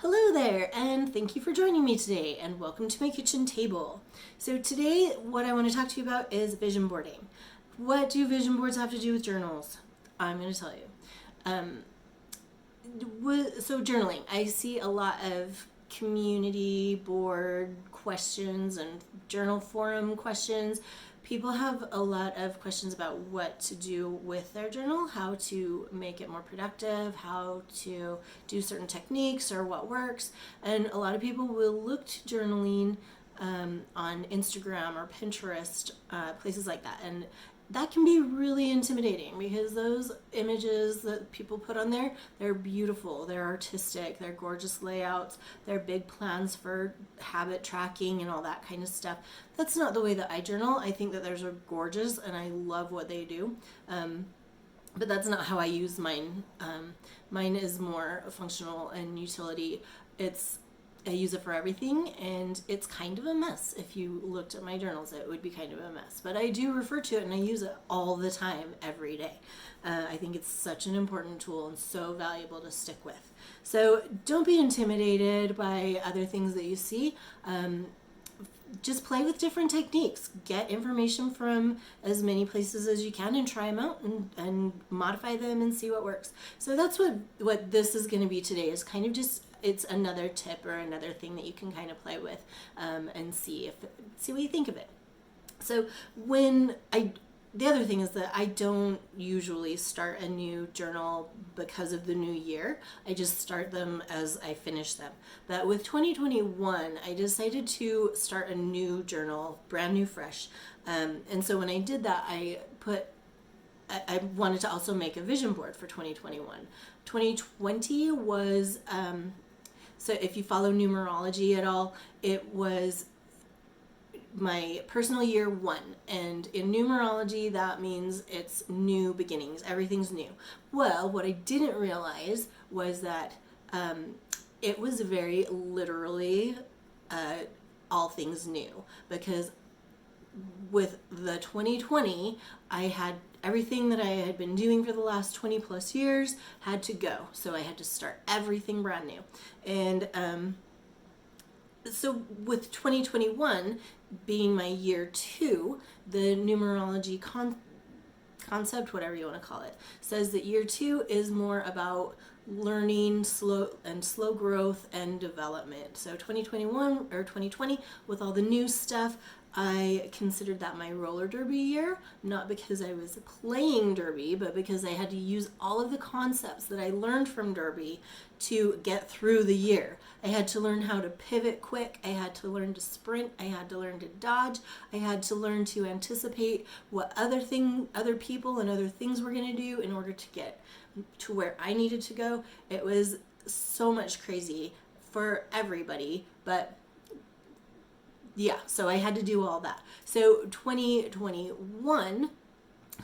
Hello there, and thank you for joining me today, and welcome to my kitchen table. So today, what I want to talk to you about is vision boarding. What do vision boards have to do with journals? I'm going to tell you. So journaling, I see a lot of community board questions and journal forum questions. People have a lot of questions about what to do with their journal, how to make it more productive, how to do certain techniques or what works. And a lot of people will look to journaling on Instagram or Pinterest, places like that. And that can be really intimidating because those images that people put on there, they're beautiful, they're artistic, they're gorgeous layouts, they're big plans for habit tracking and all that kind of stuff. That's not the way that I journal. I think that theirs are gorgeous and I love what they do. But that's not how I use mine. Mine is more functional and utility. I use it for everything, and it's kind of a mess. If you looked at my journals, it would be kind of a mess. But I do refer to it, and I use it all the time, every day. I think it's such an important tool and so valuable to stick with. So don't be intimidated by other things that you see. Just play with different techniques. Get information from as many places as you can and try them out and modify them and see what works. So that's what this is going to be today, is kind of just, it's another tip or another thing that you can kind of play with and see what you think of it. So the other thing is that I don't usually start a new journal because of the new year. I just start them as I finish them. But with 2021, I decided to start a new journal, brand new, fresh. And so when I did that, I wanted to also make a vision board for 2021. 2020 was, so if you follow numerology at all, it was my personal year 1, and in numerology that means it's new beginnings, everything's new. Well, what I didn't realize was that it was very literally all things new, because with the 2020 I had everything that I had been doing for the last 20 plus years had to go, so I had to start everything brand new. And so with 2021 being my year 2, the numerology concept, whatever you want to call it, says that year 2 is more about learning, slow growth and development. So 2021 or 2020, with all the new stuff, I considered that my roller derby year, not because I was playing derby, but because I had to use all of the concepts that I learned from derby to get through the year. I had to learn how to pivot quick. I had to learn to sprint. I had to learn to dodge. I had to learn to anticipate what other people and other things were going to do in order to get to where I needed to go. It was so much crazy for everybody, but yeah, so I had to do all that. So 2021,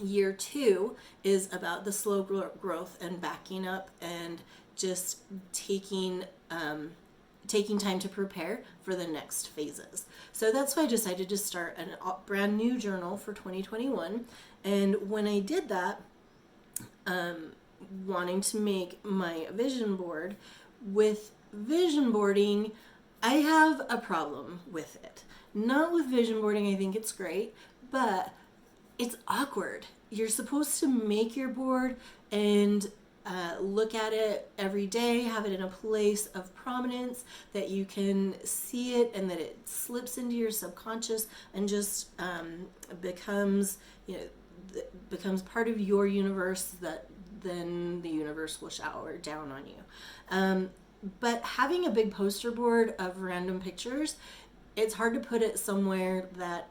year 2, is about the slow growth and backing up and just taking time to prepare for the next phases. So that's why I decided to start a brand new journal for 2021. And when I did that, wanting to make my vision board, with vision boarding, I have a problem with it. Not with vision boarding, I think it's great, but it's awkward. You're supposed to make your board and look at it every day, have it in a place of prominence that you can see it and that it slips into your subconscious and just becomes part of your universe, that then the universe will shower down on you. But having a big poster board of random pictures, it's hard to put it somewhere that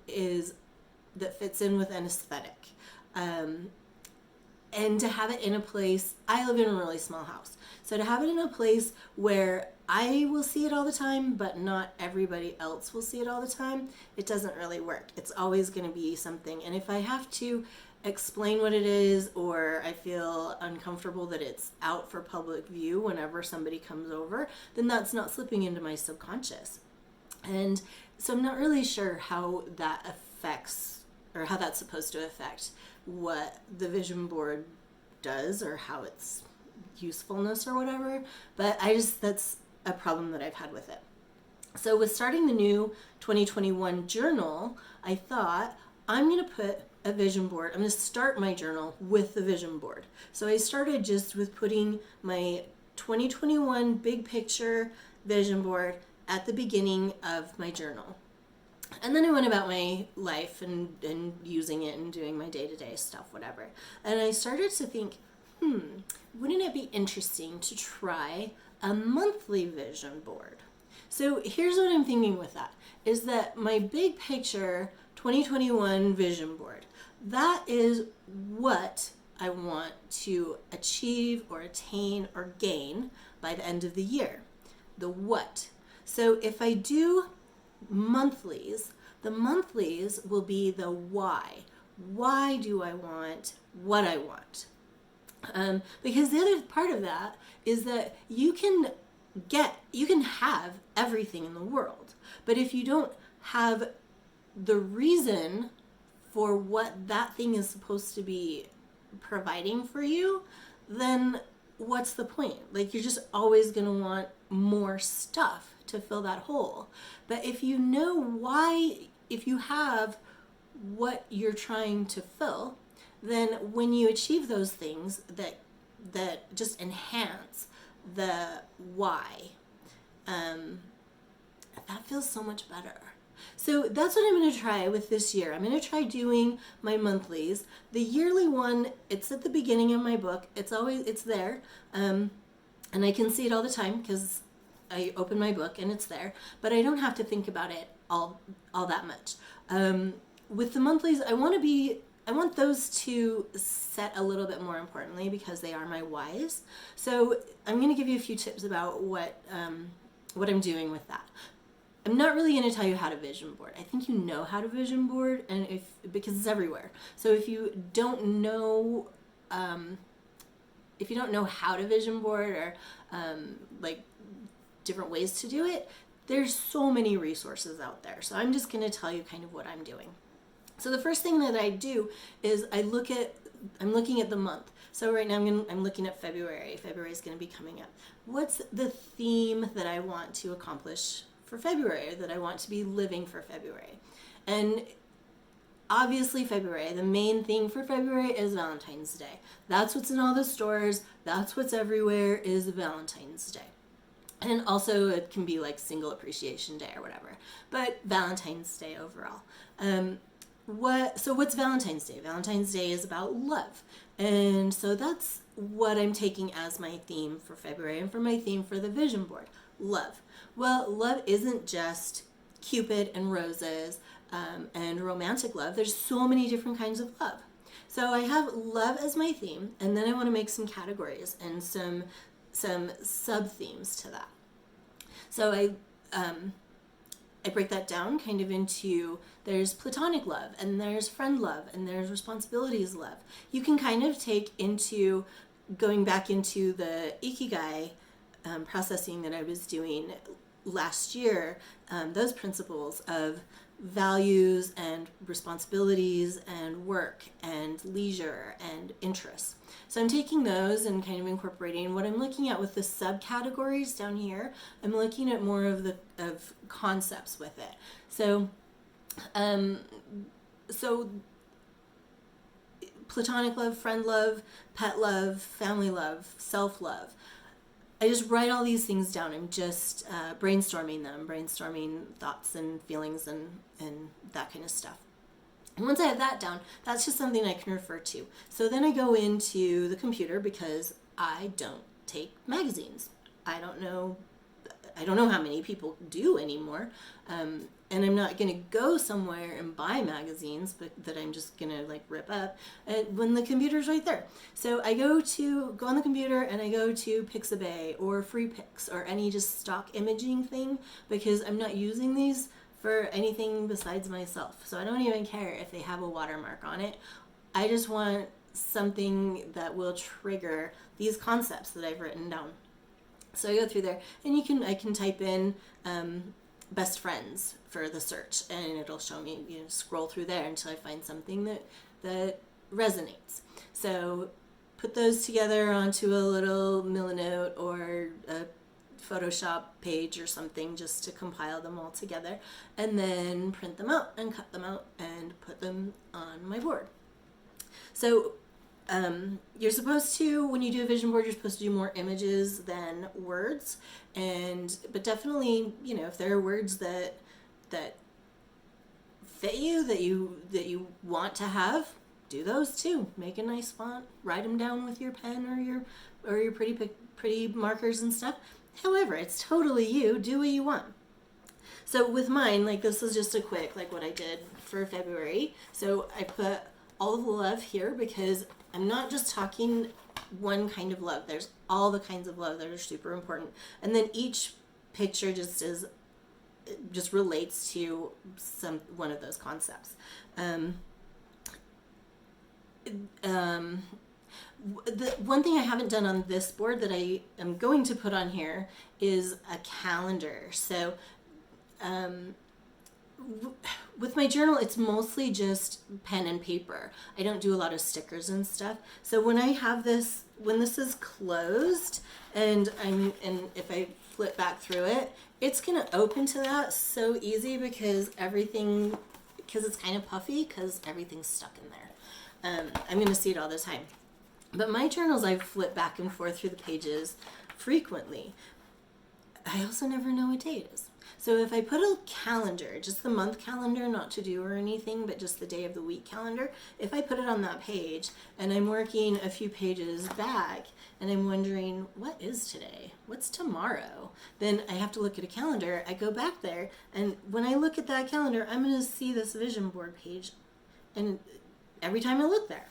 fits in with an aesthetic. And to have it in a place, I live in a really small house, so to have it in a place where I will see it all the time, but not everybody else will see it all the time, it doesn't really work. It's always going to be something. And if I have to explain what it is, or I feel uncomfortable that it's out for public view whenever somebody comes over, then that's not slipping into my subconscious. And so I'm not really sure how that affects, or how that's supposed to affect what the vision board does, or how its usefulness or whatever. But that's a problem that I've had with it. So with starting the new 2021 journal, I thought I'm going to put a vision board. I'm going to start my journal with the vision board. So I started just with putting my 2021 big picture vision board at the beginning of my journal. And then I went about my life and using it and doing my day-to-day stuff, whatever. And I started to think, wouldn't it be interesting to try a monthly vision board? So here's what I'm thinking with that, is that my big picture 2021 vision board, that is what I want to achieve or attain or gain by the end of the year. The what. So if I do monthlies, the monthlies will be the why. Why do I want what I want? Because the other part of that is that you can have everything in the world, but if you don't have the reason for what that thing is supposed to be providing for you, then what's the point? Like, you're just always going to want more stuff to fill that hole. But if you know why, if you have what you're trying to fill, then when you achieve those things that just enhance the why, that feels so much better. So that's what I'm going to try with this year. I'm going to try doing my monthlies. The yearly one, it's at the beginning of my book. It's there. And I can see it all the time because I open my book and it's there, but I don't have to think about it all that much. With the monthlies, I want those to set a little bit more importantly because they are my whys. So I'm going to give you a few tips about what I'm doing with that. I'm not really going to tell you how to vision board. I think you know how to vision board, and because it's everywhere. So if you don't know how to vision board or like different ways to do it, there's so many resources out there. So I'm just going to tell you kind of what I'm doing. So the first thing that I do is I'm looking at the month. So right now I'm looking at February. February is going to be coming up. What's the theme that I want to accomplish for February, that I want to be living for February? And obviously February, the main thing for February is Valentine's Day. That's what's in all the stores. That's what's everywhere, is Valentine's Day. And also it can be like Single Appreciation Day or whatever, but Valentine's Day overall. So what's Valentine's Day? Valentine's Day is about love. And so that's what I'm taking as my theme for February and for my theme for the vision board, love. Well, love isn't just Cupid and roses and romantic love. There's so many different kinds of love. So I have love as my theme, and then I want to make some categories and some sub-themes to that. So I break that down kind of into, there's platonic love, and there's friend love, and there's responsibilities love. You can kind of take into, going back into the Ikigai processing that I was doing last year, those principles of values and responsibilities and work and leisure and interests. So I'm taking those and kind of incorporating what I'm looking at with the subcategories down here. I'm looking at more of concepts with it. So platonic love, friend love, pet love, family love, self-love. I just write all these things down. I'm just brainstorming thoughts and feelings and that kind of stuff. And once I have that down, that's just something I can refer to. So then I go into the computer because I don't take magazines. I don't know how many people do anymore. And I'm not going to go somewhere and buy magazines that I'm just going to like rip up when the computer's right there. So I go on the computer and I go to Pixabay or FreePix or any just stock imaging thing, because I'm not using these for anything besides myself. So I don't even care if they have a watermark on it. I just want something that will trigger these concepts that I've written down. So I go through there, and I can type in best friends for the search, and it'll show me, scroll through there until I find something that resonates. So put those together onto a little Milanote or a Photoshop page or something just to compile them all together, and then print them out and cut them out and put them on my board. So you're supposed to, when you do a vision board, you're supposed to do more images than words, but definitely, if there are words that fit you, that you want to have, do those too. Make a nice font, write them down with your pen or your pretty markers and stuff. However, it's totally you. Do what you want. So with mine, like, this is just a quick, like, what I did for February. So I put all of the love here because I'm not just talking one kind of love. There's all the kinds of love that are super important. And then each picture just relates to one of those concepts. The one thing I haven't done on this board that I am going to put on here is a calendar. So with my journal, it's mostly just pen and paper. I don't do a lot of stickers and stuff. So when I have this, when this is closed and if I flip back through it, it's gonna open to that so easy because it's kind of puffy because everything's stuck in there. I'm gonna see it all the time. But my journals, I flip back and forth through the pages frequently. I also never know what day it is. So if I put a calendar, just the month calendar, not to do or anything, but just the day of the week calendar, if I put it on that page and I'm working a few pages back and I'm wondering, what is today? What's tomorrow? Then I have to look at a calendar. I go back there, and when I look at that calendar, I'm going to see this vision board page, and every time I look there.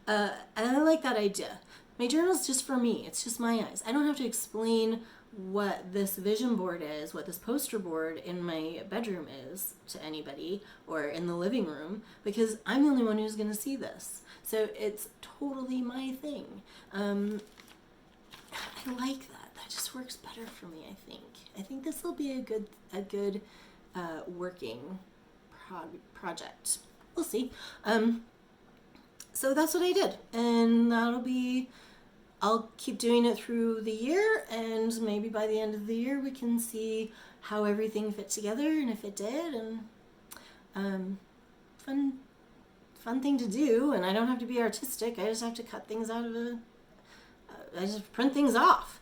And I like that idea. My journal's just for me. It's just my eyes. I don't have to explain what this vision board is, what this poster board in my bedroom is to anybody or in the living room, because I'm the only one who's going to see this. So it's totally my thing. I like that. That just works better for me, I think. I think this will be a good working project. We'll see. So that's what I did, and I'll keep doing it through the year, and maybe by the end of the year we can see how everything fit together and if it did, and fun thing to do. And I don't have to be artistic. I just have to cut things out of I just print things off.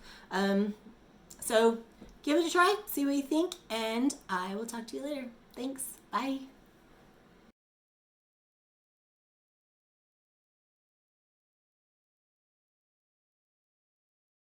So give it a try, see what you think, and I will talk to you later. Thanks. Bye.